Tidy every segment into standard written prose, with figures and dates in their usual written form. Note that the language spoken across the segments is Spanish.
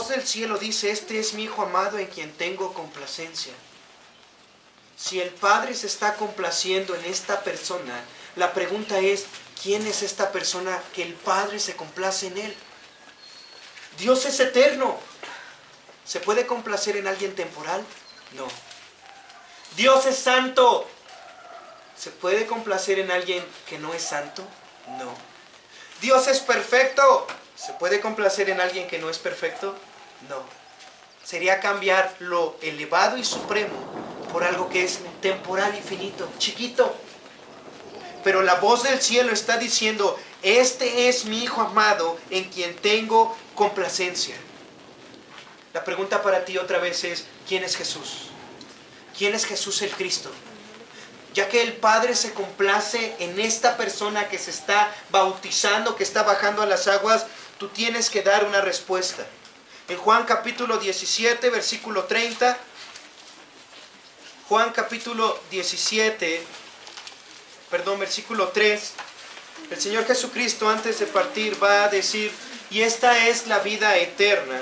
voz del cielo dice: este es mi Hijo amado en quien tengo complacencia. Si el Padre se está complaciendo en esta persona, la pregunta es: ¿quién es esta persona que el Padre se complace en él? Dios es eterno. ¿Se puede complacer en alguien temporal? No. Dios es santo. ¿Se puede complacer en alguien que no es santo? No. Dios es perfecto. ¿Se puede complacer en alguien que no es perfecto? No. Sería cambiar lo elevado y supremo por algo que es temporal y finito, chiquito. Pero la voz del cielo está diciendo: este es mi Hijo amado en quien tengo complacencia. La pregunta para ti otra vez es: ¿quién es Jesús? ¿Quién es Jesús el Cristo? Ya que el Padre se complace en esta persona que se está bautizando, que está bajando a las aguas, tú tienes que dar una respuesta. En Juan capítulo 17, versículo 30, Juan capítulo 17, versículo 3, el Señor Jesucristo antes de partir va a decir: y esta es la vida eterna,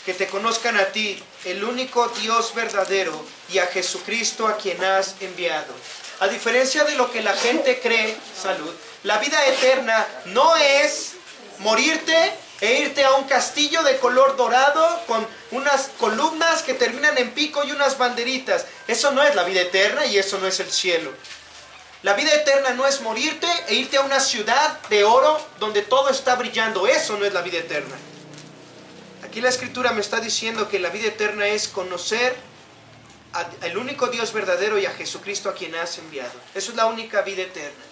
que te conozcan a ti, el único Dios verdadero, y a Jesucristo a quien has enviado. A diferencia de lo que la gente cree, salud, la vida eterna no es morirte e irte a un castillo de color dorado con unas columnas que terminan en pico y unas banderitas. Eso no es la vida eterna y eso no es el cielo. La vida eterna no es morirte e irte a una ciudad de oro donde todo está brillando. Eso no es la vida eterna. Aquí la Escritura me está diciendo que la vida eterna es conocer al único Dios verdadero y a Jesucristo a quien has enviado. Eso es la única vida eterna.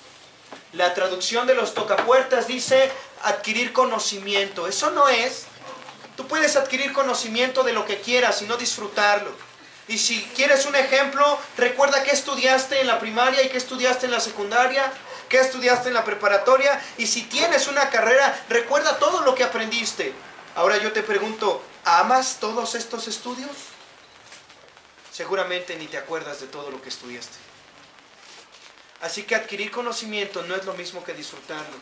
La traducción de los tocapuertas dice adquirir conocimiento. Eso no es. Tú puedes adquirir conocimiento de lo que quieras y no disfrutarlo. Y si quieres un ejemplo, recuerda qué estudiaste en la primaria y qué estudiaste en la secundaria, qué estudiaste en la preparatoria. Y si tienes una carrera, recuerda todo lo que aprendiste. Ahora yo te pregunto, ¿amas todos estos estudios? Seguramente ni te acuerdas de todo lo que estudiaste. Así que adquirir conocimiento no es lo mismo que disfrutarlo.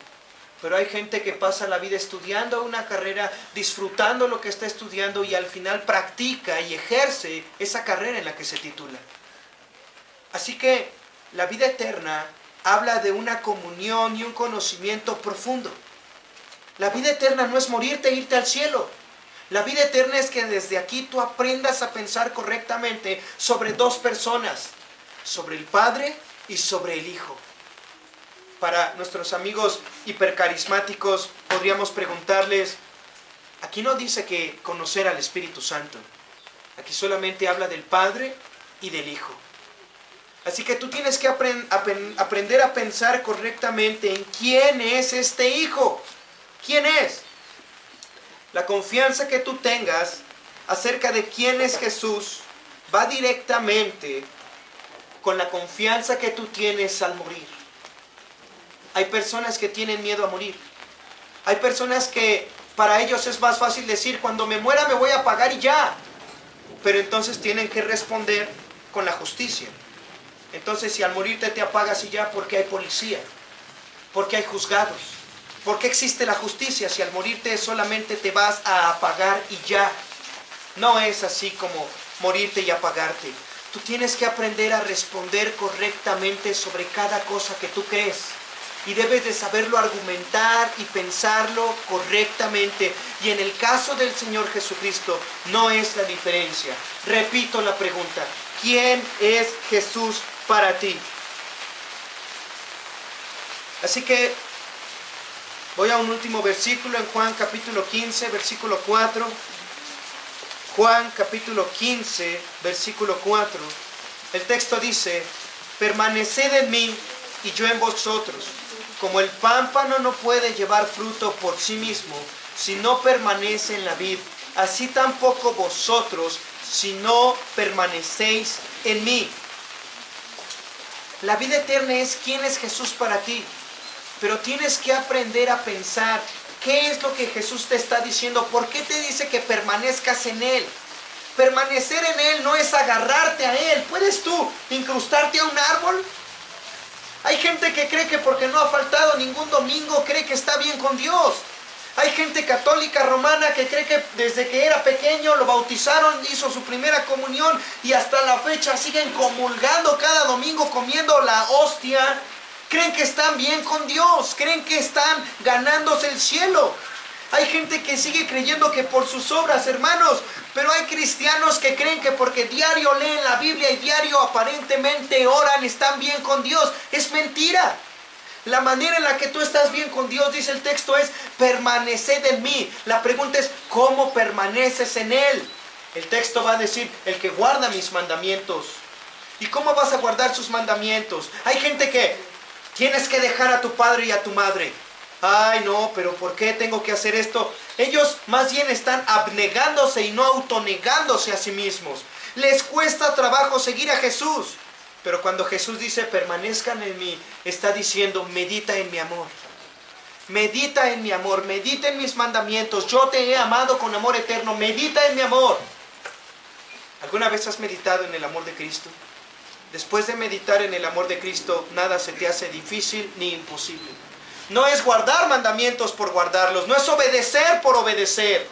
Pero hay gente que pasa la vida estudiando una carrera, disfrutando lo que está estudiando y al final practica y ejerce esa carrera en la que se titula. Así que la vida eterna habla de una comunión y un conocimiento profundo. La vida eterna no es morirte e irte al cielo. La vida eterna es que desde aquí tú aprendas a pensar correctamente sobre dos personas, sobre el Padre y sobre el Hijo. Para nuestros amigos hipercarismáticos podríamos preguntarles: aquí no dice que conocer al Espíritu Santo. Aquí solamente habla del Padre y del Hijo. Así que tú tienes que aprender a pensar correctamente en quién es este Hijo. ¿Quién es? La confianza que tú tengas acerca de quién es Jesús va directamente con la confianza que tú tienes al morir. Hay personas que tienen miedo a morir. Hay personas que para ellos es más fácil decir: cuando me muera me voy a apagar y ya. Pero entonces tienen que responder con la justicia. Entonces, si al morirte te apagas y ya, ¿por qué hay policía? ¿Por qué hay juzgados? ¿Por qué existe la justicia si al morirte solamente te vas a apagar y ya? No es así como morirte y apagarte. Tú tienes que aprender a responder correctamente sobre cada cosa que tú crees. Y debes de saberlo argumentar y pensarlo correctamente. Y en el caso del Señor Jesucristo no es la diferencia. Repito la pregunta: ¿quién es Jesús para ti? Así que voy a un último versículo en Juan capítulo 15, versículo 4. Juan capítulo 15, versículo 4. El texto dice: permaneced en mí y yo en vosotros. Como el pámpano no puede llevar fruto por sí mismo si no permanece en la vid, así tampoco vosotros si no permanecéis en mí. La vida eterna es quién es Jesús para ti. Pero tienes que aprender a pensar qué es lo que Jesús te está diciendo. ¿Por qué te dice que permanezcas en Él? Permanecer en Él no es agarrarte a Él. ¿Puedes tú incrustarte a un árbol? Hay gente que cree que porque no ha faltado ningún domingo, cree que está bien con Dios. Hay gente católica romana que cree que desde que era pequeño lo bautizaron, hizo su primera comunión y hasta la fecha siguen comulgando cada domingo, comiendo la hostia. Creen que están bien con Dios, creen que están ganándose el cielo. Hay gente que sigue creyendo que por sus obras, hermanos, pero hay cristianos que creen que porque diario leen la Biblia y diario aparentemente oran, están bien con Dios. Es mentira. La manera en la que tú estás bien con Dios, dice el texto, es permaneced en mí. La pregunta es, ¿cómo permaneces en Él? El texto va a decir, el que guarda mis mandamientos. ¿Y cómo vas a guardar sus mandamientos? Hay gente que tienes que dejar a tu padre y a tu madre. Ay, no, pero ¿por qué tengo que hacer esto? Ellos más bien están abnegándose y no autonegándose a sí mismos. Les cuesta trabajo seguir a Jesús. Pero cuando Jesús dice, permanezcan en mí, está diciendo, medita en mi amor. Medita en mi amor, medita en mis mandamientos. Yo te he amado con amor eterno, medita en mi amor. ¿Alguna vez has meditado en el amor de Cristo? Después de meditar en el amor de Cristo, nada se te hace difícil ni imposible. No es guardar mandamientos por guardarlos, no es obedecer por obedecer.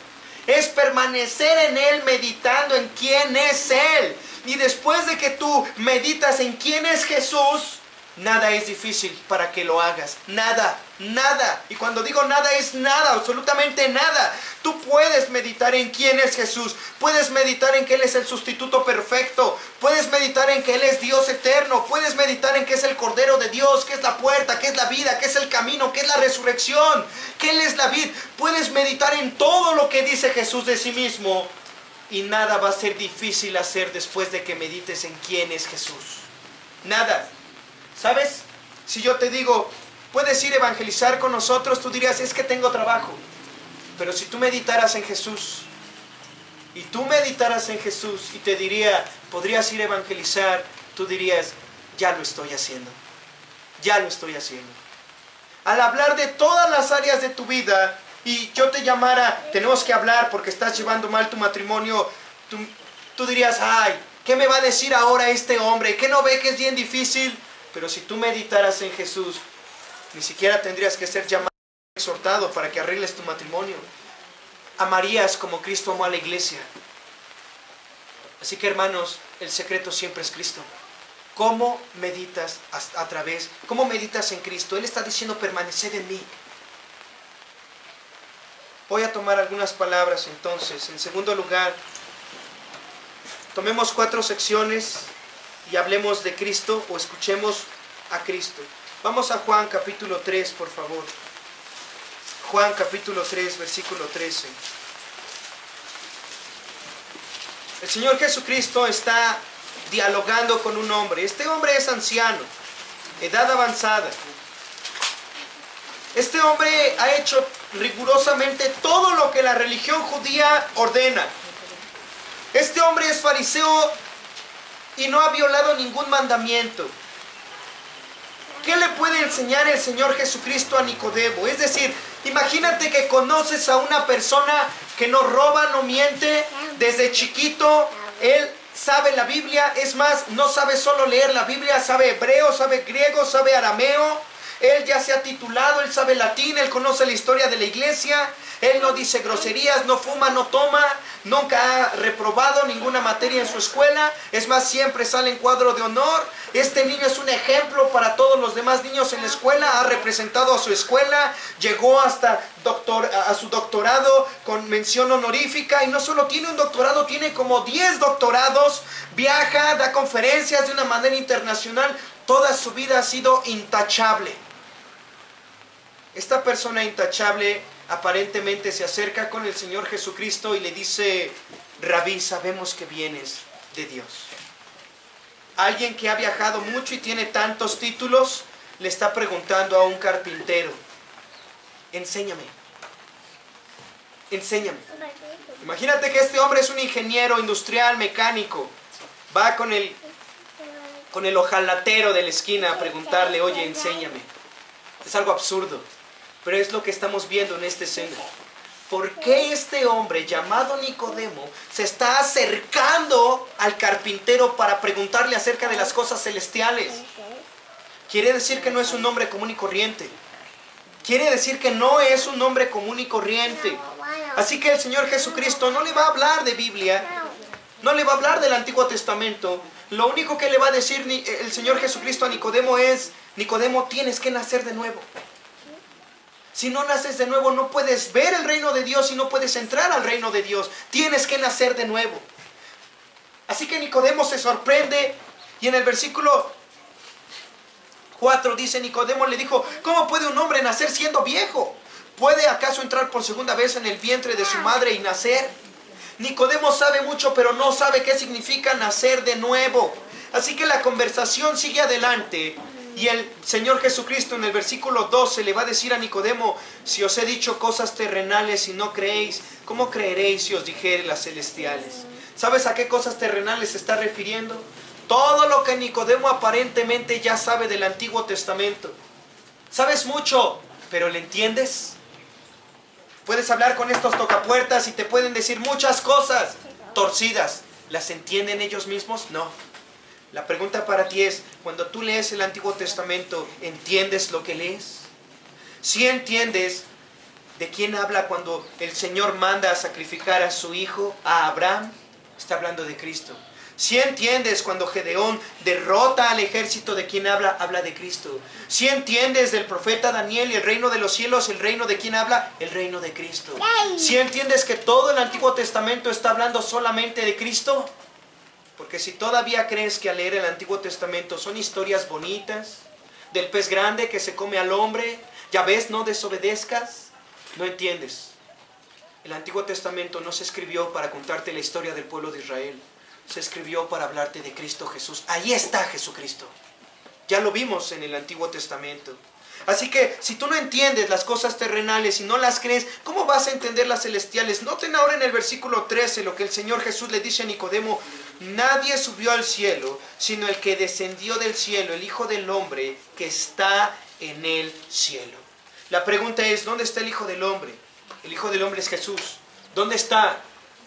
Es permanecer en Él meditando en quién es Él. Y después de que tú meditas en quién es Jesús, nada es difícil para que lo hagas. Nada, nada. Y cuando digo nada es nada, absolutamente nada. Tú puedes meditar en quién es Jesús. Puedes meditar en que Él es el sustituto perfecto. Puedes meditar en que Él es Dios eterno. Puedes meditar en que es el Cordero de Dios, que es la puerta, que es la vida, que es el camino, que es la resurrección, que Él es la vid. Puedes meditar en todo lo que dice Jesús de sí mismo. Y nada va a ser difícil hacer después de que medites en quién es Jesús. Nada. ¿Sabes? Si yo te digo, puedes ir a evangelizar con nosotros, tú dirías, es que tengo trabajo. Pero si tú meditaras en Jesús, y tú meditaras en Jesús, y te diría, podrías ir a evangelizar, tú dirías, ya lo estoy haciendo. Ya lo estoy haciendo. Al hablar de todas las áreas de tu vida, y yo te llamara, tenemos que hablar porque estás llevando mal tu matrimonio, tú dirías, ay, ¿qué me va a decir ahora este hombre? ¿Qué no ve que es bien difícil? Pero si tú meditaras en Jesús, ni siquiera tendrías que ser llamado, exhortado para que arregles tu matrimonio. Amarías como Cristo amó a la iglesia. Así que, hermanos, el secreto siempre es Cristo. ¿Cómo meditas cómo meditas en Cristo? Él está diciendo, permaneced en mí. Voy a tomar algunas palabras entonces. En segundo lugar, tomemos 4 secciones y hablemos de Cristo o escuchemos a Cristo. Vamos a Juan capítulo 3, por favor. Juan capítulo 3, versículo 13. El Señor Jesucristo está dialogando con un hombre. Este hombre es anciano, edad avanzada. Este hombre ha hecho rigurosamente todo lo que la religión judía ordena. Este hombre es fariseo y no ha violado ningún mandamiento. ¿Qué le puede enseñar el Señor Jesucristo a Nicodemo? Es decir, imagínate que conoces a una persona que no roba, no miente. Desde chiquito, él sabe la Biblia. Es más, no sabe solo leer la Biblia, sabe hebreo, sabe griego, sabe arameo. Él ya se ha titulado, él sabe latín, él conoce la historia de la iglesia. Él no dice groserías, no fuma, no toma. Nunca ha reprobado ninguna materia en su escuela. Es más, siempre sale en cuadro de honor. Este niño es un ejemplo para todos los demás niños en la escuela. Ha representado a su escuela. Llegó hasta a su doctorado con mención honorífica. Y no solo tiene un doctorado, tiene como 10 doctorados. Viaja, da conferencias de una manera internacional. Toda su vida ha sido intachable. Esta persona intachable aparentemente se acerca con el Señor Jesucristo y le dice, Rabí, sabemos que vienes de Dios. Alguien que ha viajado mucho y tiene tantos títulos, le está preguntando a un carpintero, enséñame. Enséñame. Imagínate que este hombre es un ingeniero industrial, mecánico. Va con el hojalatero de la esquina a preguntarle, oye, enséñame. Es algo absurdo. Pero es lo que estamos viendo en esta escena. ¿Por qué este hombre llamado Nicodemo se está acercando al carpintero para preguntarle acerca de las cosas celestiales? Quiere decir que no es un hombre común y corriente. Quiere decir que no es un hombre común y corriente. Así que el Señor Jesucristo no le va a hablar de Biblia, no le va a hablar del Antiguo Testamento. Lo único que le va a decir el Señor Jesucristo a Nicodemo es: Nicodemo, tienes que nacer de nuevo. Si no naces de nuevo, no puedes ver el reino de Dios y no puedes entrar al reino de Dios. Tienes que nacer de nuevo. Así que Nicodemo se sorprende y en el versículo 4 dice: Nicodemo le dijo: ¿cómo puede un hombre nacer siendo viejo? ¿Puede acaso entrar por segunda vez en el vientre de su madre y nacer? Nicodemo sabe mucho, pero no sabe qué significa nacer de nuevo. Así que la conversación sigue adelante. Y el Señor Jesucristo en el versículo 12 le va a decir a Nicodemo: si os he dicho cosas terrenales y no creéis, ¿cómo creeréis si os dijere las celestiales? ¿Sabes a qué cosas terrenales se está refiriendo? Todo lo que Nicodemo aparentemente ya sabe del Antiguo Testamento. Sabes mucho, pero ¿le entiendes? Puedes hablar con estos tocapuertas y te pueden decir muchas cosas torcidas. ¿Las entienden ellos mismos? No. La pregunta para ti es: cuando tú lees el Antiguo Testamento, ¿entiendes lo que lees? ¿Sí entiendes de quién habla cuando el Señor manda a sacrificar a su hijo, a Abraham? Está hablando de Cristo. ¿Sí entiendes cuando Gedeón derrota al ejército, de quién habla? Habla de Cristo. ¿Sí entiendes del profeta Daniel y el reino de los cielos, el reino de quién habla? El reino de Cristo. ¿Sí entiendes que todo el Antiguo Testamento está hablando solamente de Cristo? Porque si todavía crees que al leer el Antiguo Testamento son historias bonitas, del pez grande que se come al hombre, ya ves, no desobedezcas, no entiendes. El Antiguo Testamento no se escribió para contarte la historia del pueblo de Israel. Se escribió para hablarte de Cristo Jesús. Ahí está Jesucristo. Ya lo vimos en el Antiguo Testamento. Así que si tú no entiendes las cosas terrenales y no las crees, ¿cómo vas a entender las celestiales? Noten ahora en el versículo 13 lo que el Señor Jesús le dice a Nicodemo: nadie subió al cielo, sino el que descendió del cielo, el Hijo del Hombre que está en el cielo. La pregunta es: ¿dónde está el Hijo del Hombre? El Hijo del Hombre es Jesús. ¿Dónde está?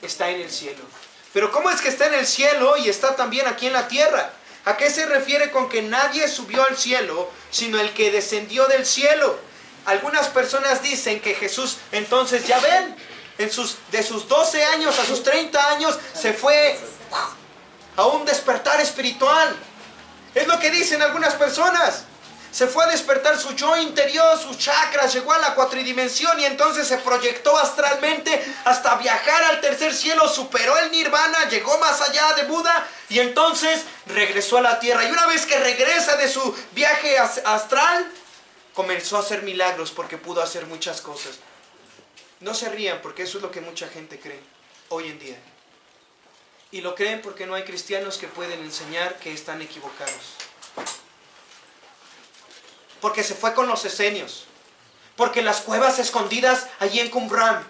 Está en el cielo. Pero ¿cómo es que está en el cielo y está también aquí en la tierra? ¿A qué se refiere con que nadie subió al cielo, sino el que descendió del cielo? Algunas personas dicen que Jesús, entonces, ya ven, de sus 12 años a sus 30 años, se fue a un despertar espiritual. Es lo que dicen algunas personas. Se fue a despertar su yo interior, sus chakras, llegó a la cuatridimensión y entonces se proyectó astralmente hasta viajar al tercer cielo, superó el nirvana, llegó más allá de Buda y entonces regresó a la tierra. Y una vez que regresa de su viaje astral, comenzó a hacer milagros porque pudo hacer muchas cosas. No se rían, porque eso es lo que mucha gente cree hoy en día. Y lo creen porque no hay cristianos que pueden enseñar que están equivocados. Porque se fue con los esenios, porque las cuevas escondidas allí en Qumran,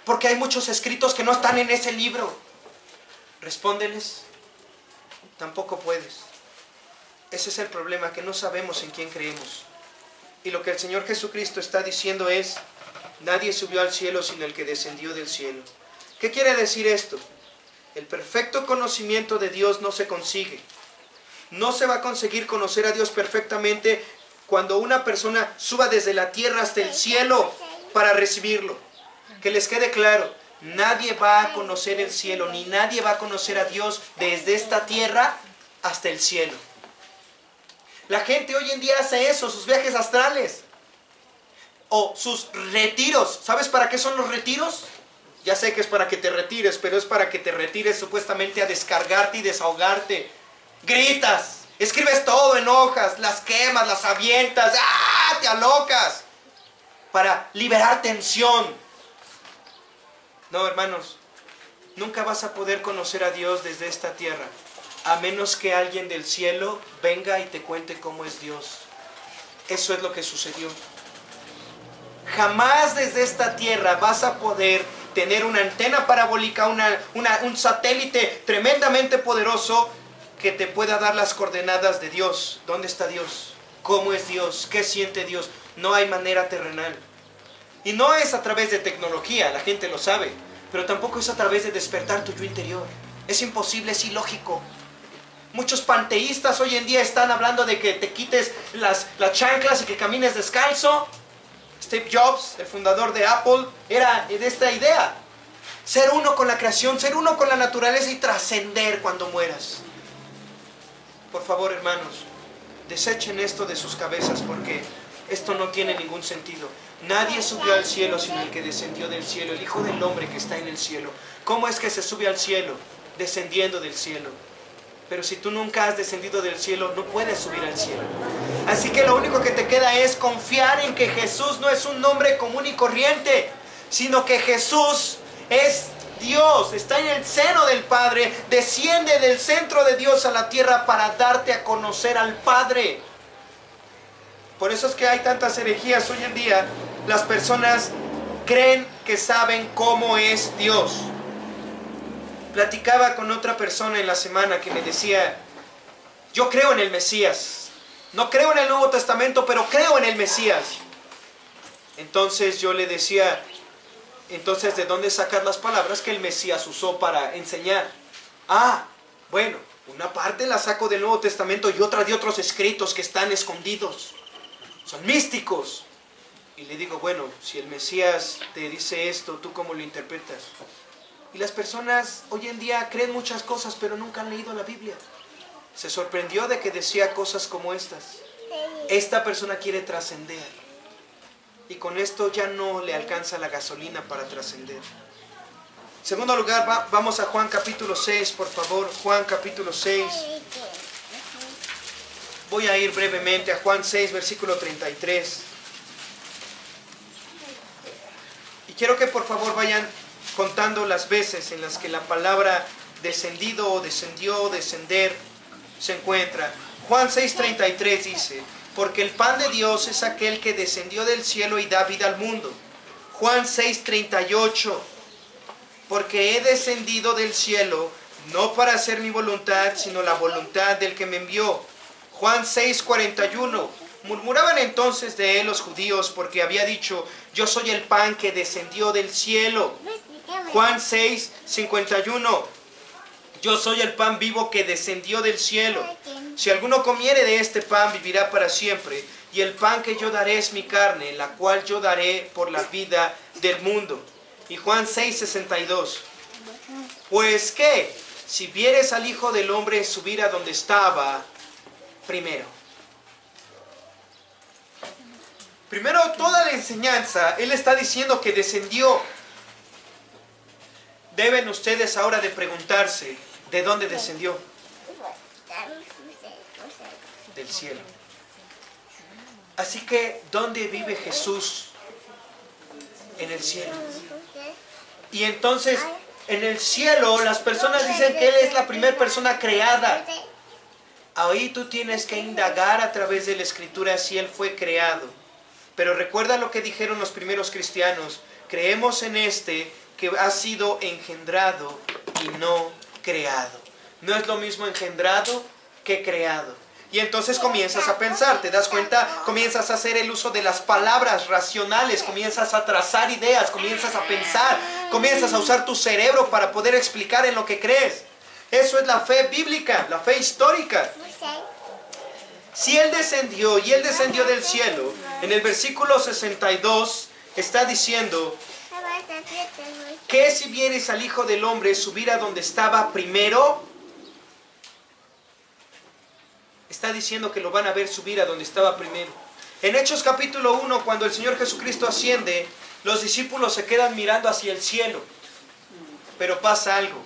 porque hay muchos escritos que no están en ese libro. Respóndeles: tampoco puedes. Ese es el problema, que no sabemos en quién creemos. Y lo que el Señor Jesucristo está diciendo es: nadie subió al cielo sino el que descendió del cielo. ¿Qué quiere decir esto? El perfecto conocimiento de Dios no se consigue. No se va a conseguir conocer a Dios perfectamente cuando una persona suba desde la tierra hasta el cielo para recibirlo. Que les quede claro, nadie va a conocer el cielo, ni nadie va a conocer a Dios desde esta tierra hasta el cielo. La gente hoy en día hace eso, sus viajes astrales o sus retiros. ¿Sabes para qué son los retiros? Ya sé que es para que te retires, pero es para que te retires supuestamente a descargarte y desahogarte. Gritas, escribes todo en hojas, las quemas, las avientas, ¡ah! Te alocas para liberar tensión. No, hermanos, nunca vas a poder conocer a Dios desde esta tierra, a menos que alguien del cielo venga y te cuente cómo es Dios. Eso es lo que sucedió. Jamás desde esta tierra vas a poder tener una antena parabólica, un satélite tremendamente poderoso que te pueda dar las coordenadas de Dios. ¿Dónde está Dios? ¿Cómo es Dios? ¿Qué siente Dios? No hay manera terrenal. Y no es a través de tecnología, la gente lo sabe, pero tampoco es a través de despertar tu yo interior. Es imposible, es ilógico. Muchos panteístas hoy en día están hablando de que te quites las chanclas y que camines descalzo. Steve Jobs, el fundador de Apple, era de esta idea. Ser uno con la creación, ser uno con la naturaleza y trascender cuando mueras. Por favor, hermanos, desechen esto de sus cabezas porque esto no tiene ningún sentido. Nadie subió al cielo sino el que descendió del cielo, el Hijo del Hombre que está en el cielo. ¿Cómo es que se sube al cielo? Descendiendo del cielo. Pero si tú nunca has descendido del cielo, no puedes subir al cielo. Así que lo único que te queda es confiar en que Jesús no es un nombre común y corriente, sino que Jesús es Dios, está en el seno del Padre, desciende del centro de Dios a la tierra para darte a conocer al Padre. Por eso es que hay tantas herejías hoy en día. Las personas creen que saben cómo es Dios. Platicaba con otra persona en la semana que me decía, yo creo en el Mesías, no creo en el Nuevo Testamento, pero creo en el Mesías. Entonces yo le decía, entonces ¿de dónde sacas las palabras que el Mesías usó para enseñar? Ah, bueno, una parte la saco del Nuevo Testamento y otra de otros escritos que están escondidos, son místicos. Y le digo, bueno, si el Mesías te dice esto, ¿tú cómo lo interpretas? Y las personas hoy en día creen muchas cosas, pero nunca han leído la Biblia. Se sorprendió de que decía cosas como estas. Esta persona quiere trascender. Y con esto ya no le alcanza la gasolina para trascender. En segundo lugar, vamos a Juan capítulo 6, por favor. Juan capítulo 6. Voy a ir brevemente a Juan 6, versículo 33. Y quiero que por favor vayan contando las veces en las que la palabra descendido o descendió, descender, se encuentra. Juan 6:33 dice, porque el pan de Dios es aquel que descendió del cielo y da vida al mundo. Juan 6:38, porque he descendido del cielo, no para hacer mi voluntad, sino la voluntad del que me envió. Juan 6:41, murmuraban entonces de él los judíos, porque había dicho, yo soy el pan que descendió del cielo. Juan 6:51, yo soy el pan vivo que descendió del cielo. Si alguno comiere de este pan, vivirá para siempre. Y el pan que yo daré es mi carne, la cual yo daré por la vida del mundo. Y Juan 6:62, pues ¿qué? Si vieres al Hijo del Hombre subir a donde estaba primero. Primero, toda la enseñanza, Él está diciendo que descendió. Deben ustedes ahora de preguntarse, ¿de dónde descendió? Del cielo. Así que, ¿dónde vive Jesús? En el cielo. Y entonces, en el cielo, las personas dicen que Él es la primera persona creada. Ahí tú tienes que indagar a través de la Escritura si Él fue creado. Pero recuerda lo que dijeron los primeros cristianos. Creemos en este que ha sido engendrado y no creado. No es lo mismo engendrado que creado. Y entonces comienzas a pensar, ¿te das cuenta? Comienzas a hacer el uso de las palabras racionales, comienzas a trazar ideas, comienzas a pensar, comienzas a usar tu cerebro para poder explicar en lo que crees. Eso es la fe bíblica, la fe histórica. Si Él descendió y Él descendió del cielo, en el versículo 62 está diciendo que si vieres al Hijo del Hombre subir a donde estaba primero, está diciendo que lo van a ver subir a donde estaba primero. En Hechos capítulo 1, cuando el Señor Jesucristo asciende, los discípulos se quedan mirando hacia el cielo. Pero pasa algo.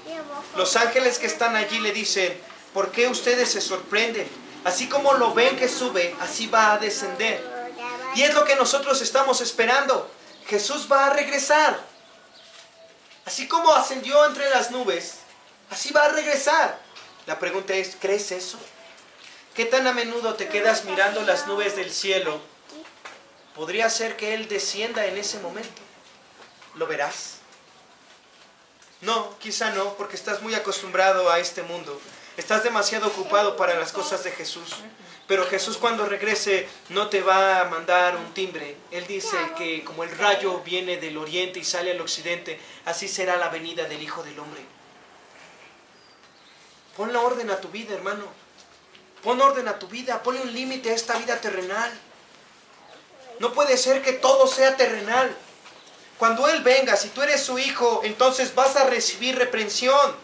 Los ángeles que están allí le dicen, ¿por qué ustedes se sorprenden? Así como lo ven que sube, así va a descender. Y es lo que nosotros estamos esperando. Jesús va a regresar. Así como ascendió entre las nubes, así va a regresar. La pregunta es, ¿crees eso? ¿Qué tan a menudo te quedas mirando las nubes del cielo? Podría ser que Él descienda en ese momento. ¿Lo verás? No, quizá no, porque estás muy acostumbrado a este mundo. Estás demasiado ocupado para las cosas de Jesús. Pero Jesús cuando regrese no te va a mandar un timbre. Él dice que como el rayo viene del oriente y sale al occidente, así será la venida del Hijo del Hombre. Ponle orden a tu vida, hermano. Pon orden a tu vida. Ponle un límite a esta vida terrenal. No puede ser que todo sea terrenal. Cuando Él venga, si tú eres su hijo, entonces vas a recibir reprensión.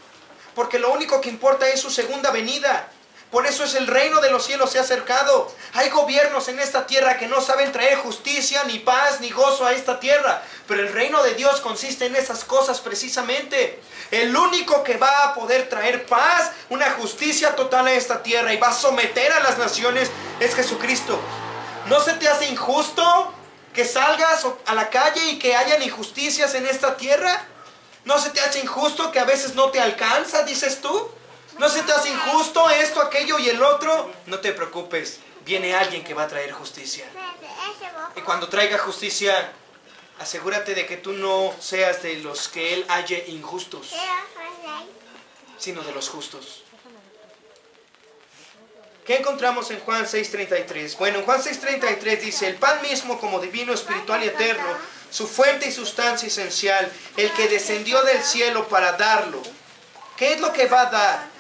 Porque lo único que importa es su segunda venida. Por eso es el reino de los cielos se ha acercado. Hay gobiernos en esta tierra que no saben traer justicia, ni paz, ni gozo a esta tierra. Pero el reino de Dios consiste en esas cosas precisamente. El único que va a poder traer paz, una justicia total a esta tierra y va a someter a las naciones es Jesucristo. ¿No se te hace injusto que salgas a la calle y que hayan injusticias en esta tierra? ¿No se te hace injusto que a veces no te alcanza, dices tú? ¿No se te hace injusto esto, aquello y el otro? No te preocupes, viene alguien que va a traer justicia. Y cuando traiga justicia, asegúrate de que tú no seas de los que Él halle injustos, sino de los justos. ¿Qué encontramos en Juan 6:33? Bueno, en Juan 6:33 dice, el pan mismo como divino, espiritual y eterno, su fuente y sustancia esencial, el que descendió del cielo para darlo. ¿Qué es lo que va a dar?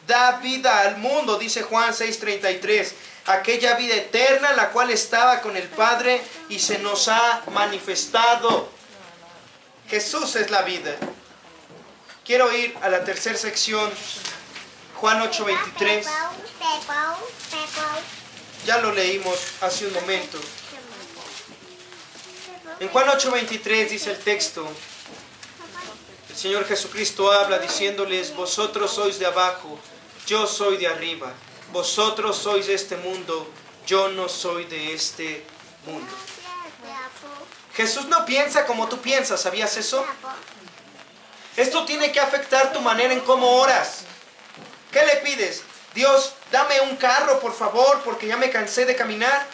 Da vida al mundo, dice Juan 6:33. Aquella vida eterna, la cual estaba con el Padre y se nos ha manifestado. Jesús es la vida. Quiero ir a la tercera sección, Juan 8:23. Ya lo leímos hace un momento. En Juan 8:23 dice el texto, el Señor Jesucristo habla diciéndoles, vosotros sois de abajo, yo soy de arriba. Vosotros sois de este mundo, yo no soy de este mundo. Jesús no piensa como tú piensas, ¿sabías eso? Esto tiene que afectar tu manera en cómo oras. ¿Qué le pides? Dios, dame un carro, por favor, porque ya me cansé de caminar.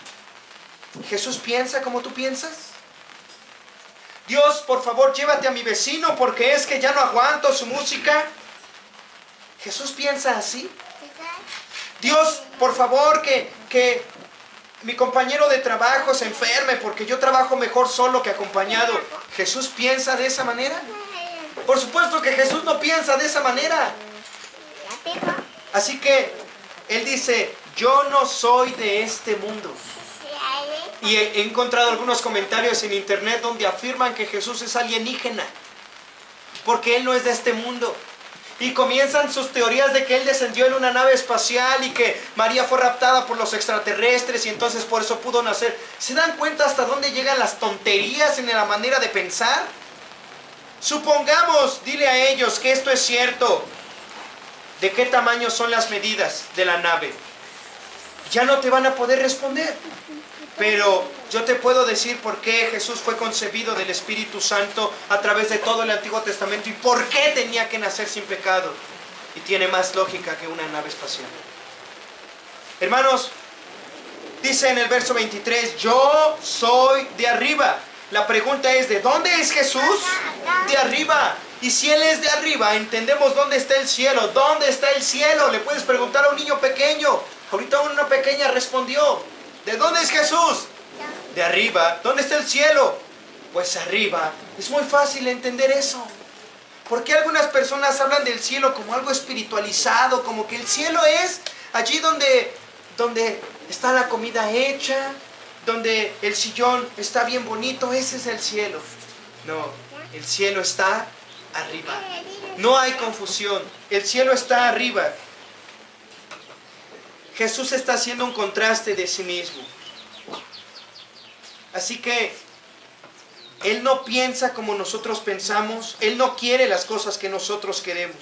¿Jesús piensa como tú piensas? Dios, por favor, llévate a mi vecino porque es que ya no aguanto su música. ¿Jesús piensa así? Dios, por favor, que mi compañero de trabajo se enferme porque yo trabajo mejor solo que acompañado. ¿Jesús piensa de esa manera? Por supuesto que Jesús no piensa de esa manera. Así que Él dice, yo no soy de este mundo. Y he encontrado algunos comentarios en internet donde afirman que Jesús es alienígena, porque Él no es de este mundo. Y comienzan sus teorías de que Él descendió en una nave espacial y que María fue raptada por los extraterrestres y entonces por eso pudo nacer. ¿Se dan cuenta hasta dónde llegan las tonterías en la manera de pensar? Supongamos, dile a ellos que esto es cierto. ¿De qué tamaño son las medidas de la nave? Ya no te van a poder responder. Pero yo te puedo decir por qué Jesús fue concebido del Espíritu Santo a través de todo el Antiguo Testamento y por qué tenía que nacer sin pecado. Y tiene más lógica que una nave espacial. Hermanos, dice en el verso 23, yo soy de arriba. La pregunta es, ¿de dónde es Jesús? De arriba. Y si Él es de arriba, entendemos dónde está el cielo. ¿Dónde está el cielo? Le puedes preguntar a un niño pequeño. Ahorita una pequeña respondió. ¿De dónde es Jesús? De arriba. ¿Dónde está el cielo? Pues arriba. Es muy fácil entender eso. ¿Por qué algunas personas hablan del cielo como algo espiritualizado? Como que el cielo es allí donde está la comida hecha, donde el sillón está bien bonito. Ese es el cielo. No, el cielo está arriba. No hay confusión. El cielo está arriba. Jesús está haciendo un contraste de sí mismo. Así que Él no piensa como nosotros pensamos. Él no quiere las cosas que nosotros queremos.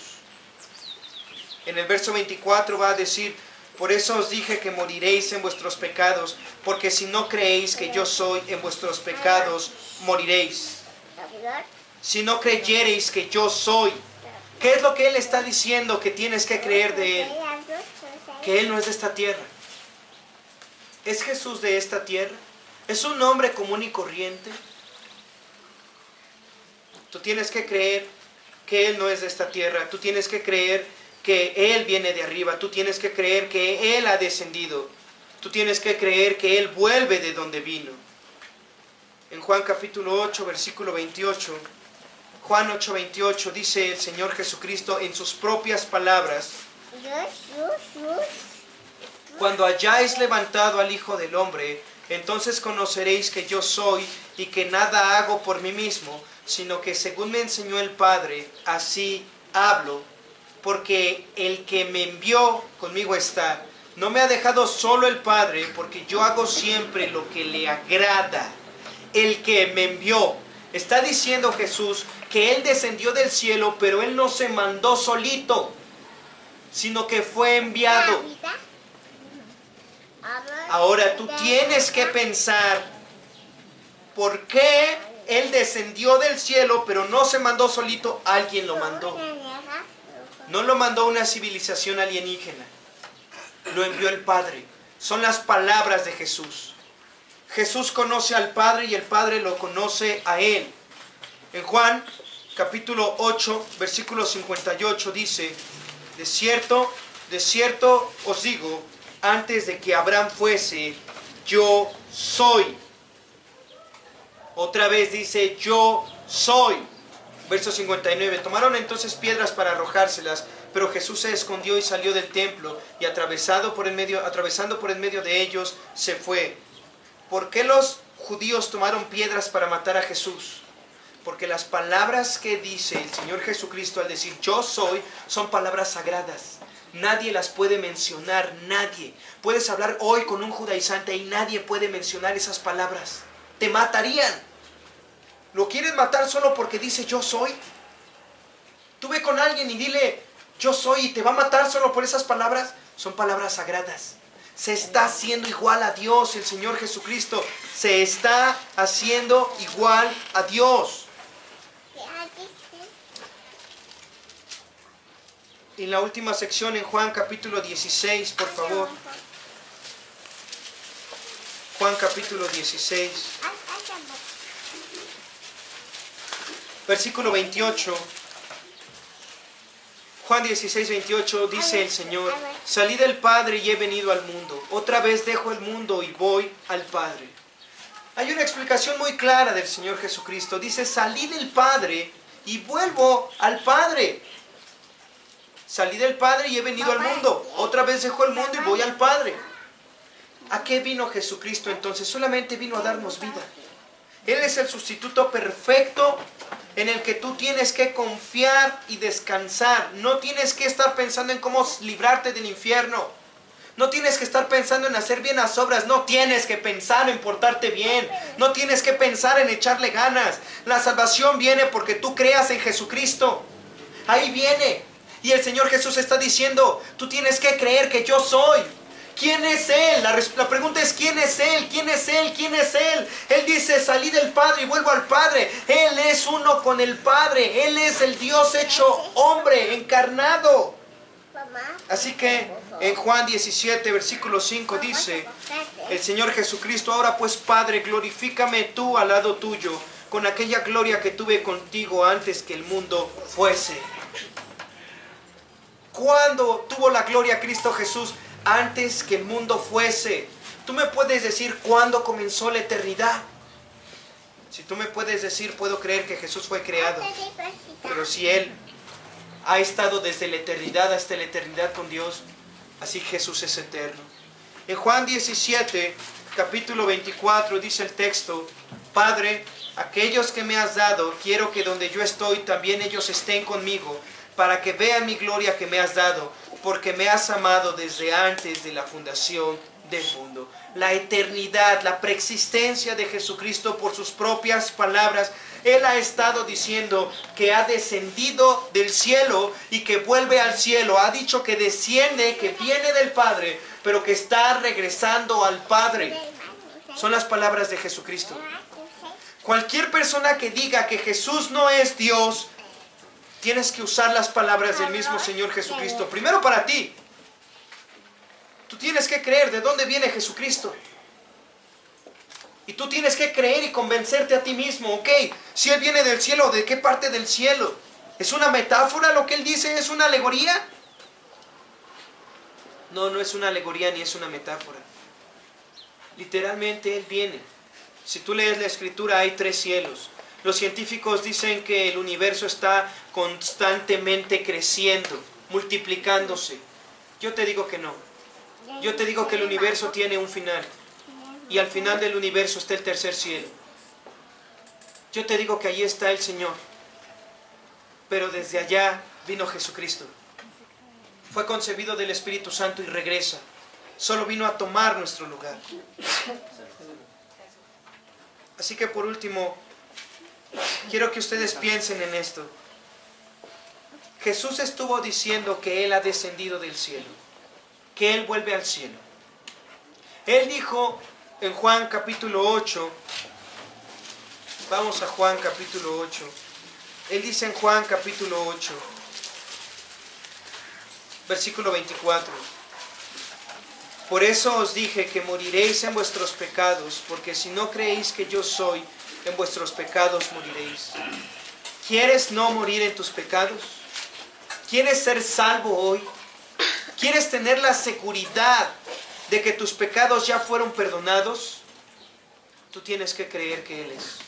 En el verso 24 va a decir, por eso os dije que moriréis en vuestros pecados, porque si no creéis que yo soy, en vuestros pecados moriréis. Si no creyereis que yo soy. ¿Qué es lo que Él está diciendo que tienes que creer de Él? Que Él no es de esta tierra. ¿Es Jesús de esta tierra? ¿Es un hombre común y corriente? Tú tienes que creer que Él no es de esta tierra. Tú tienes que creer que Él viene de arriba. Tú tienes que creer que Él ha descendido. Tú tienes que creer que Él vuelve de donde vino. En Juan capítulo 8, versículo 28, Juan 8, 28, dice el Señor Jesucristo en sus propias palabras, cuando hayáis levantado al Hijo del Hombre, Entonces conoceréis que yo soy y que nada hago por mí mismo, sino que según me enseñó el Padre, así hablo, porque el que me envió conmigo está. No me ha dejado solo el Padre, porque yo hago siempre lo que le agrada. El que me envió. Está diciendo Jesús que Él descendió del cielo, pero Él no se mandó solito, sino que fue enviado. Ahora tú tienes que pensar por qué Él descendió del cielo, pero no se mandó solito, alguien lo mandó. No lo mandó una civilización alienígena, lo envió el Padre. Son las palabras de Jesús. Jesús conoce al Padre y el Padre lo conoce a Él. En Juan capítulo 8, versículo 58 dice: de cierto os digo, antes de que Abraham fuese, yo soy. Otra vez dice, yo soy. Verso 59, tomaron entonces piedras para arrojárselas, pero Jesús se escondió y salió del templo, y atravesando por en medio de ellos, se fue. ¿Por qué los judíos tomaron piedras para matar a Jesús? Porque las palabras que dice el Señor Jesucristo al decir yo soy, son palabras sagradas. Nadie las puede mencionar, nadie. Puedes hablar hoy con un judaizante y nadie puede mencionar esas palabras. Te matarían. ¿Lo quieren matar solo porque dice yo soy? Tú ve con alguien y dile yo soy y te va a matar solo por esas palabras. Son palabras sagradas. Se está haciendo igual a Dios, el Señor Jesucristo. Se está haciendo igual a Dios. En la última sección, en Juan capítulo 16, por favor. Juan capítulo 16. Versículo 28. Juan 16, 28 dice el Señor: salí del Padre y he venido al mundo. Otra vez dejo el mundo y voy al Padre. Hay una explicación muy clara del Señor Jesucristo. Dice, salí del Padre y vuelvo al Padre. Salí del Padre y he venido al mundo. Otra vez dejo el mundo y voy al Padre. ¿A qué vino Jesucristo entonces? Solamente vino a darnos vida. Él es el sustituto perfecto en el que tú tienes que confiar y descansar. No tienes que estar pensando en cómo librarte del infierno. No tienes que estar pensando en hacer bien las obras. No tienes que pensar en portarte bien. No tienes que pensar en echarle ganas. La salvación viene porque tú creas en Jesucristo. Ahí viene. Y el Señor Jesús está diciendo, tú tienes que creer que yo soy. ¿Quién es Él? La pregunta es, ¿quién es Él? ¿Quién es Él? ¿Quién es Él? Él dice, salí del Padre y vuelvo al Padre. Él es uno con el Padre. Él es el Dios hecho hombre, encarnado. Así que en Juan 17, versículo 5 dice, el Señor Jesucristo, ahora pues Padre, glorifícame tú al lado tuyo, con aquella gloria que tuve contigo antes que el mundo fuese. ¿Cuándo tuvo la gloria Cristo Jesús? Antes que el mundo fuese. Tú me puedes decir cuándo comenzó la eternidad. Si tú me puedes decir, puedo creer que Jesús fue creado. Pero si Él ha estado desde la eternidad hasta la eternidad con Dios, así Jesús es eterno. En Juan 17, capítulo 24, dice el texto, Padre, aquellos que me has dado, quiero que donde yo estoy, también ellos estén conmigo, para que vean mi gloria que me has dado, porque me has amado desde antes de la fundación del mundo. La eternidad, la preexistencia de Jesucristo por sus propias palabras. Él ha estado diciendo que ha descendido del cielo y que vuelve al cielo. Ha dicho que desciende, que viene del Padre, pero que está regresando al Padre. Son las palabras de Jesucristo. Cualquier persona que diga que Jesús no es Dios, tienes que usar las palabras del mismo Señor Jesucristo. Primero para ti. Tú tienes que creer de dónde viene Jesucristo. Y tú tienes que creer y convencerte a ti mismo. Ok, si Él viene del cielo, ¿de qué parte del cielo? ¿Es una metáfora lo que Él dice? ¿Es una alegoría? No, no es una alegoría ni es una metáfora. Literalmente Él viene. Si tú lees la Escritura, hay 3 cielos. Los científicos dicen que el universo está constantemente creciendo, multiplicándose. Yo te digo que no. Yo te digo que el universo tiene un final. y al final del universo está el tercer cielo. Yo te digo que allí está el Señor, pero desde allá vino Jesucristo. Fue concebido del Espíritu Santo y regresa. Solo vino a tomar nuestro lugar. Así que por último, quiero que ustedes piensen en esto. Jesús estuvo diciendo que Él ha descendido del cielo, que Él vuelve al cielo. Él dijo en Juan capítulo 8, vamos a Juan capítulo 8. Él dice en Juan capítulo 8, versículo 24. Por eso os dije que moriréis en vuestros pecados, porque si no creéis que yo soy, en vuestros pecados moriréis. ¿Quieres no morir en tus pecados? ¿Quieres ser salvo hoy? ¿Quieres tener la seguridad de que tus pecados ya fueron perdonados? Tú tienes que creer que Él es.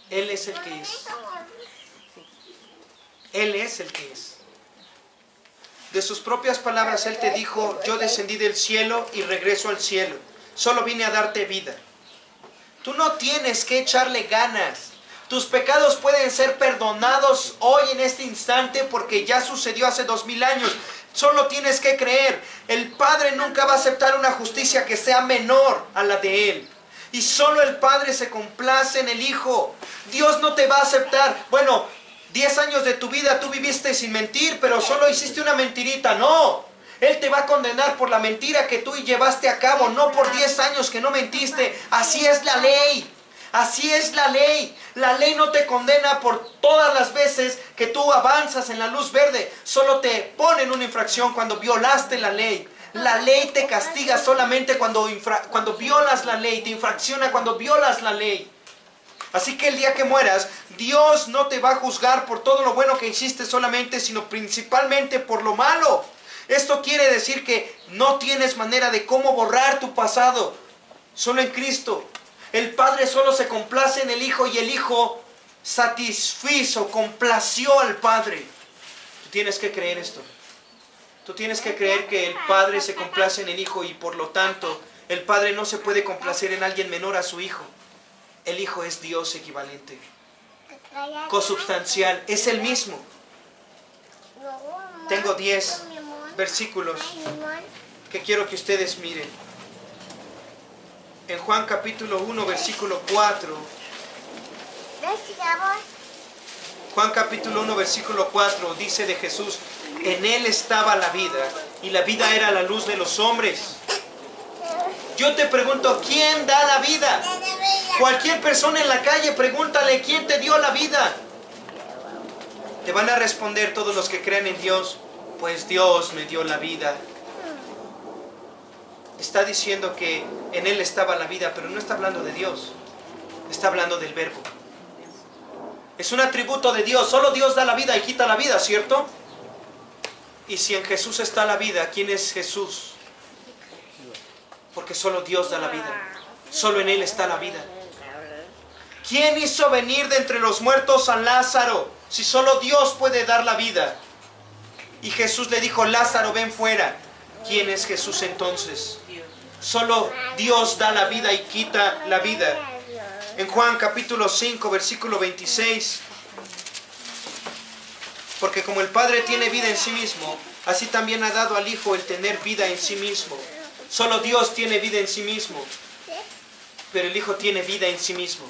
Él es el que es. Él es el que es. De sus propias palabras, Él te dijo, yo descendí del cielo y regreso al cielo. Solo vine a darte vida. Tú no tienes que echarle ganas. Tus pecados pueden ser perdonados hoy en este instante porque ya sucedió hace 2000 años. Solo tienes que creer. El Padre nunca va a aceptar una justicia que sea menor a la de Él. Y solo el Padre se complace en el Hijo. Dios no te va a aceptar. Bueno, 10 años de tu vida tú viviste sin mentir, pero solo hiciste una mentirita. No. Él te va a condenar por la mentira que tú llevaste a cabo, no por 10 años que no mentiste. Así es la ley. Así es la ley. La ley no te condena por todas las veces que tú avanzas en la luz verde. Solo te ponen una infracción cuando violaste la ley. La ley te castiga solamente cuando violas la ley. Te infracciona cuando violas la ley. Así que el día que mueras, Dios no te va a juzgar por todo lo bueno que hiciste solamente, sino principalmente por lo malo. Esto quiere decir que no tienes manera de cómo borrar tu pasado. Solo en Cristo. El Padre solo se complace en el Hijo y el Hijo satisfizo, complació al Padre. Tú tienes que creer esto. Tú tienes que creer que el Padre se complace en el Hijo y por lo tanto el Padre no se puede complacer en alguien menor a su Hijo. El Hijo es Dios equivalente. Consubstancial, es el mismo. Tengo 10 versículos que quiero que ustedes miren. En Juan capítulo 1, versículo 4. Juan capítulo 1, versículo 4 dice de Jesús, en Él estaba la vida, y la vida era la luz de los hombres. Yo te pregunto, ¿quién da la vida? Cualquier persona en la calle, pregúntale, ¿quién te dio la vida? Te van a responder todos los que crean en Dios, pues Dios me dio la vida. Está diciendo que en Él estaba la vida, pero no está hablando de Dios. Está hablando del Verbo. Es un atributo de Dios. Solo Dios da la vida y quita la vida, ¿cierto? Y si en Jesús está la vida, ¿quién es Jesús? Porque solo Dios da la vida. Solo en Él está la vida. ¿Quién hizo venir de entre los muertos a Lázaro? Si solo Dios puede dar la vida. Y Jesús le dijo, Lázaro, ven fuera. ¿Quién es Jesús entonces? Solo Dios da la vida y quita la vida. En Juan capítulo 5, versículo 26. Porque como el Padre tiene vida en sí mismo, así también ha dado al Hijo el tener vida en sí mismo. Solo Dios tiene vida en sí mismo. Pero el Hijo tiene vida en sí mismo.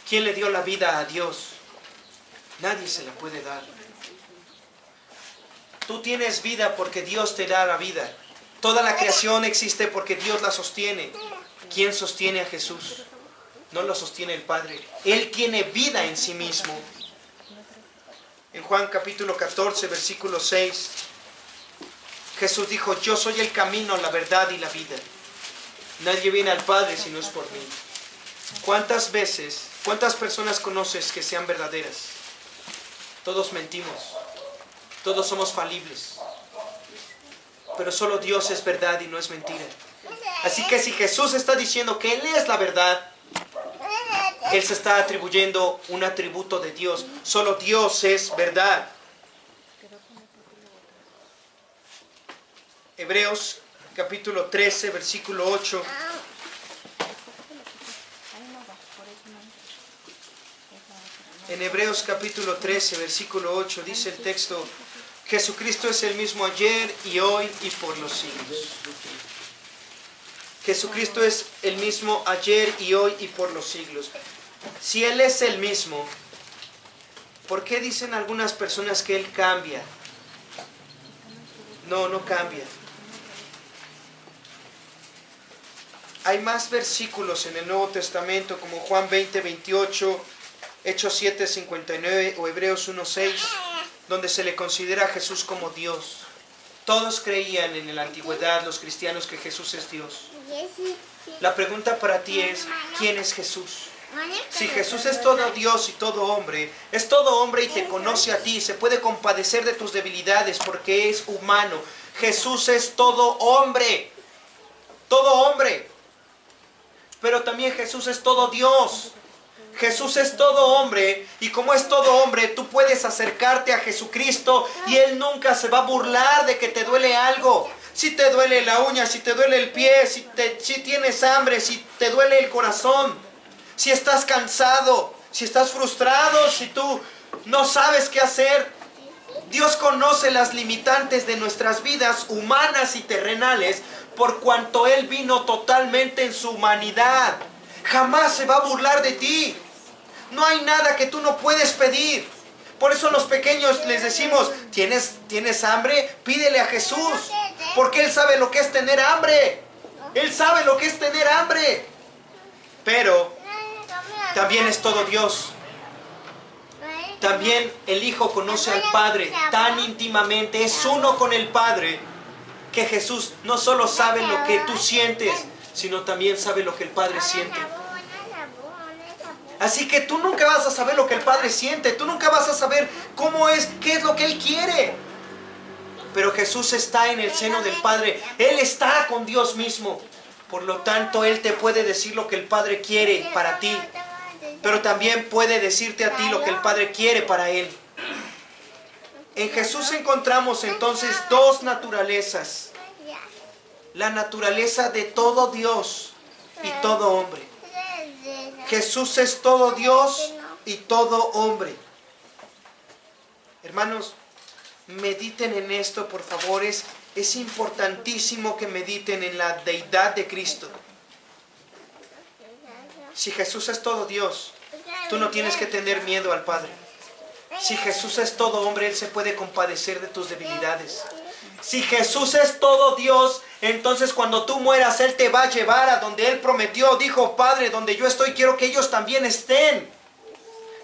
¿Quién le dio la vida a Dios? Nadie se la puede dar. Tú tienes vida porque Dios te da la vida. Toda la creación existe porque Dios la sostiene. ¿Quién sostiene a Jesús? No lo sostiene el Padre. Él tiene vida en sí mismo. En Juan capítulo 14, versículo 6, Jesús dijo, yo soy el camino, la verdad y la vida. Nadie viene al Padre si no es por mí. ¿Cuántas personas conoces que sean verdaderas? Todos mentimos. Todos somos falibles. Pero solo Dios es verdad y no es mentira. Así que si Jesús está diciendo que Él es la verdad, Él se está atribuyendo un atributo de Dios. Solo Dios es verdad. Hebreos capítulo 13, versículo 8. En Hebreos capítulo 13, versículo 8, dice el texto: Jesucristo es el mismo ayer y hoy y por los siglos. Jesucristo es el mismo ayer y hoy y por los siglos. Si Él es el mismo, ¿por qué dicen algunas personas que Él cambia? No, no cambia. Hay más versículos en el Nuevo Testamento, como Juan 20, 28, Hechos 7, 59 o Hebreos 1, 6, donde se le considera a Jesús como Dios. Todos creían en la antigüedad, los cristianos, que Jesús es Dios. La pregunta para ti es: ¿quién es Jesús? Si Jesús es todo Dios y todo hombre, es todo hombre y te conoce a ti, se puede compadecer de tus debilidades porque es humano. Jesús es todo hombre, todo hombre. Pero también Jesús es todo Dios. Jesús es todo hombre, y como es todo hombre, tú puedes acercarte a Jesucristo y Él nunca se va a burlar de que te duele algo. Si te duele la uña, si te duele el pie, si tienes hambre, si te duele el corazón, si estás cansado, si estás frustrado, si tú no sabes qué hacer. Dios conoce las limitantes de nuestras vidas humanas y terrenales, por cuanto Él vino totalmente en su humanidad. Jamás se va a burlar de ti. No hay nada que tú no puedes pedir. Por eso a los pequeños les decimos: ¿tienes hambre? Pídele a Jesús, porque Él sabe lo que es tener hambre. Él sabe lo que es tener hambre. Pero también es todo Dios. También el Hijo conoce al Padre tan íntimamente, es uno con el Padre, que Jesús no solo sabe lo que tú sientes, sino también sabe lo que el Padre siente. Así que tú nunca vas a saber lo que el Padre siente, tú nunca vas a saber cómo es, qué es lo que Él quiere. Pero Jesús está en el seno del Padre, Él está con Dios mismo. Por lo tanto, Él te puede decir lo que el Padre quiere para ti, pero también puede decirte a ti lo que el Padre quiere para Él. En Jesús encontramos entonces dos naturalezas: la naturaleza de todo Dios y todo hombre. Jesús es todo Dios y todo hombre. Hermanos, mediten en esto, por favor. Es importantísimo que mediten en la deidad de Cristo. Si Jesús es todo Dios, tú no tienes que tener miedo al Padre. Si Jesús es todo hombre, Él se puede compadecer de tus debilidades. Si Jesús es todo Dios, entonces cuando tú mueras, Él te va a llevar a donde Él prometió. Dijo: Padre, donde yo estoy, quiero que ellos también estén.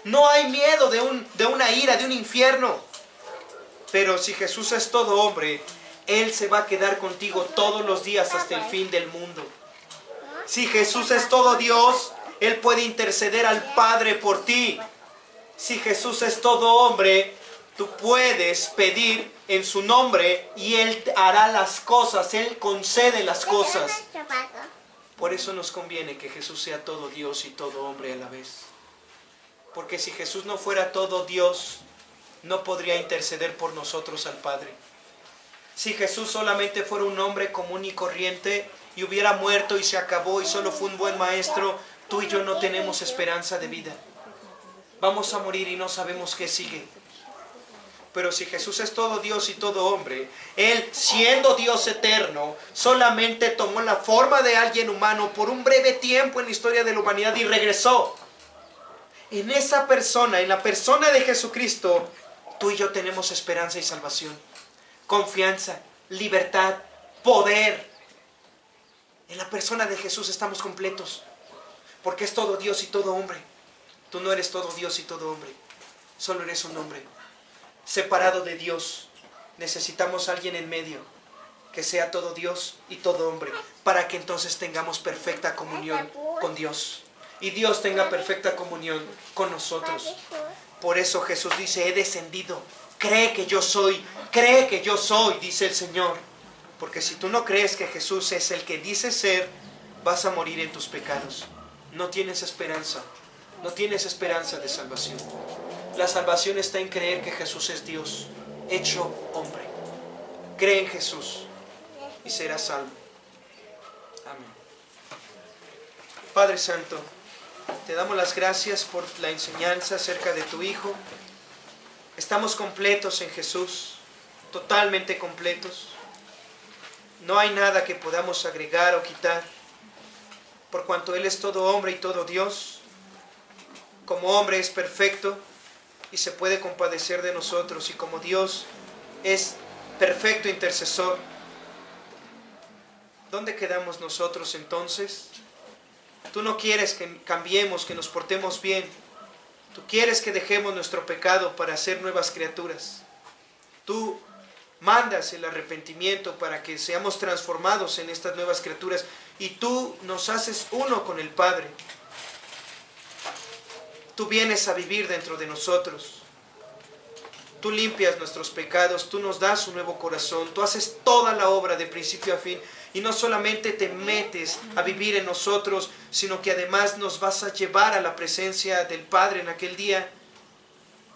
No hay miedo de una ira, de un infierno. Pero si Jesús es todo hombre, Él se va a quedar contigo todos los días hasta el fin del mundo. Si Jesús es todo Dios, Él puede interceder al Padre por ti. Si Jesús es todo hombre, tú puedes pedir en su nombre y Él hará las cosas, Él concede las cosas. Por eso nos conviene que Jesús sea todo Dios y todo hombre a la vez. Porque si Jesús no fuera todo Dios, no podría interceder por nosotros al Padre. Si Jesús solamente fuera un hombre común y corriente y hubiera muerto y se acabó y solo fue un buen maestro, tú y yo no tenemos esperanza de vida. Vamos a morir y no sabemos qué sigue. Pero si Jesús es todo Dios y todo hombre, Él, siendo Dios eterno, solamente tomó la forma de alguien humano por un breve tiempo en la historia de la humanidad y regresó. En esa persona, en la persona de Jesucristo, tú y yo tenemos esperanza y salvación, confianza, libertad, poder. En la persona de Jesús estamos completos, porque es todo Dios y todo hombre. Tú no eres todo Dios y todo hombre, solo eres un hombre separado de Dios. Necesitamos a alguien en medio que sea todo Dios y todo hombre, para que entonces tengamos perfecta comunión con Dios y Dios tenga perfecta comunión con nosotros. Por eso Jesús dice: he descendido, cree que yo soy, dice el Señor. Porque si tú no crees que Jesús es el que dice ser, vas a morir en tus pecados. No tienes esperanza, no tienes esperanza de salvación. La salvación está en creer que Jesús es Dios, hecho hombre. Cree en Jesús. y serás salvo. Amén. Padre Santo, te damos las gracias por la enseñanza acerca de tu Hijo. Estamos completos en Jesús, totalmente completos. No hay nada que podamos agregar o quitar, por cuanto Él es todo hombre y todo Dios. Como hombre es perfecto y se puede compadecer de nosotros, y como Dios es perfecto intercesor. ¿Dónde quedamos nosotros entonces? Tú no quieres que cambiemos, que nos portemos bien. Tú quieres que dejemos nuestro pecado para ser nuevas criaturas. Tú mandas el arrepentimiento para que seamos transformados en estas nuevas criaturas, y tú nos haces uno con el Padre. Tú vienes a vivir dentro de nosotros. Tú limpias nuestros pecados, tú nos das un nuevo corazón, tú haces toda la obra de principio a fin, y no solamente te metes a vivir en nosotros, sino que además nos vas a llevar a la presencia del Padre en aquel día.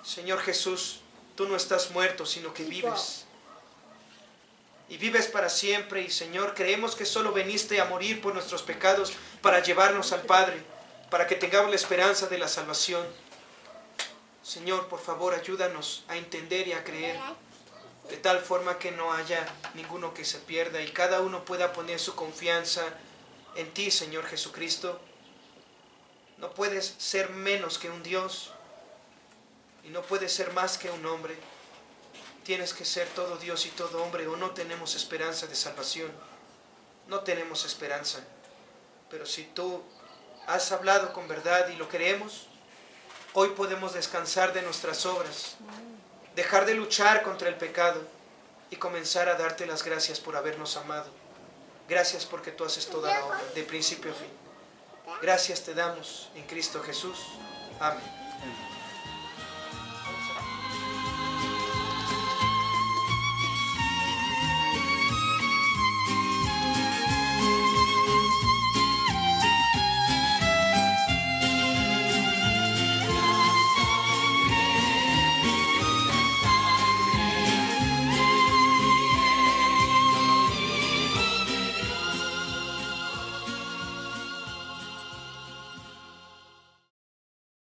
Señor Jesús, tú no estás muerto, sino que vives. Y vives para siempre, y Señor, creemos que solo viniste a morir por nuestros pecados para llevarnos al Padre, para que tengamos la esperanza de la salvación. Señor, por favor, ayúdanos a entender y a creer, de tal forma que no haya ninguno que se pierda y cada uno pueda poner su confianza en ti, Señor Jesucristo. No puedes ser menos que un Dios y no puedes ser más que un hombre. Tienes que ser todo Dios y todo hombre, o no tenemos esperanza de salvación. No tenemos esperanza. Pero si tú has hablado con verdad y lo creemos, hoy podemos descansar de nuestras obras, dejar de luchar contra el pecado y comenzar a darte las gracias por habernos amado. Gracias porque tú haces toda la obra, de principio a fin. Gracias te damos en Cristo Jesús. Amén.